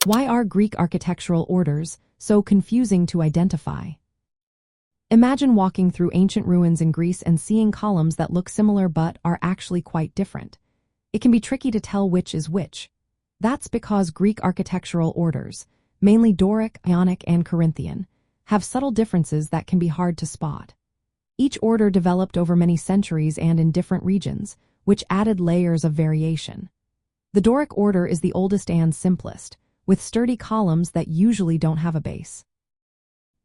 Why are Greek architectural orders so confusing to identify? Imagine walking through ancient ruins in Greece and seeing columns that look similar but are actually quite different. It can be tricky to tell which is which. That's because Greek architectural orders, mainly Doric, Ionic, and Corinthian, have subtle differences that can be hard to spot. Each order developed over many centuries and in different regions, which added layers of variation. The Doric order is the oldest and simplest, with sturdy columns that usually don't have a base.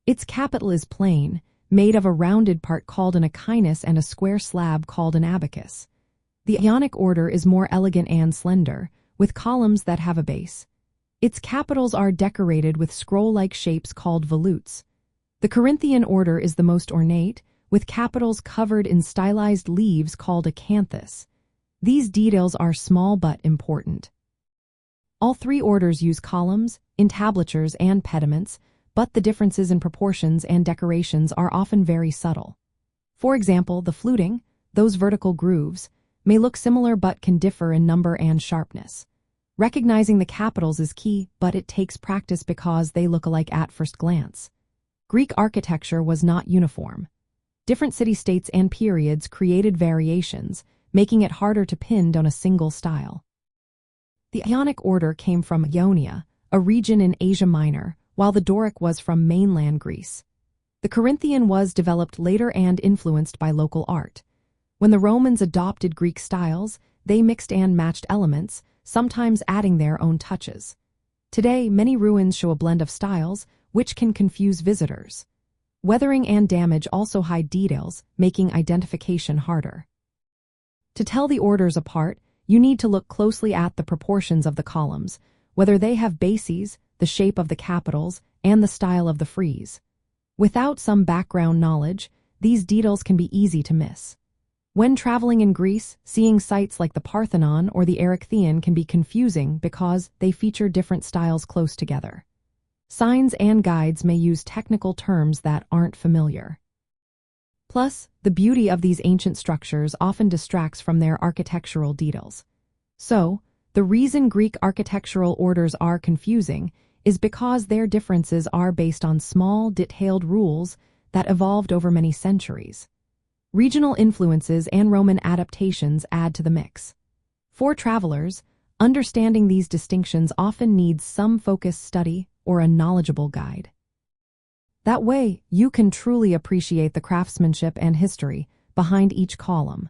Its capital is plain, made of a rounded part called an echinus and a square slab called an abacus. The Ionic order is more elegant and slender, with columns that have a base. Its capitals are decorated with scroll-like shapes called volutes. The Corinthian order is the most ornate, with capitals covered in stylized leaves called acanthus. These details are small but important. All three orders use columns, entablatures, and pediments, but the differences in proportions and decorations are often very subtle. For example, the fluting, those vertical grooves, may look similar but can differ in number and sharpness. Recognizing the capitals is key, but it takes practice because they look alike at first glance. Greek architecture was not uniform. Different city-states and periods created variations, making it harder to pin down a single style. The Ionic order came from Ionia, a region in Asia Minor, while the Doric was from mainland Greece. The Corinthian was developed later and influenced by local art. When the Romans adopted Greek styles, they mixed and matched elements, sometimes adding their own touches. Today, many ruins show a blend of styles, which can confuse visitors. Weathering and damage also hide details, making identification harder. To tell the orders apart, you need to look closely at the proportions of the columns, whether they have bases, the shape of the capitals, and the style of the frieze. Without some background knowledge, these details can be easy to miss. When traveling in Greece, seeing sites like the Parthenon or the Erechtheion can be confusing because they feature different styles close together. Signs and guides may use technical terms that aren't familiar. Plus, the beauty of these ancient structures often distracts from their architectural details. So, the reason Greek architectural orders are confusing is because their differences are based on small, detailed rules that evolved over many centuries. Regional influences and Roman adaptations add to the mix. For travelers, understanding these distinctions often needs some focused study or a knowledgeable guide. That way, you can truly appreciate the craftsmanship and history behind each column.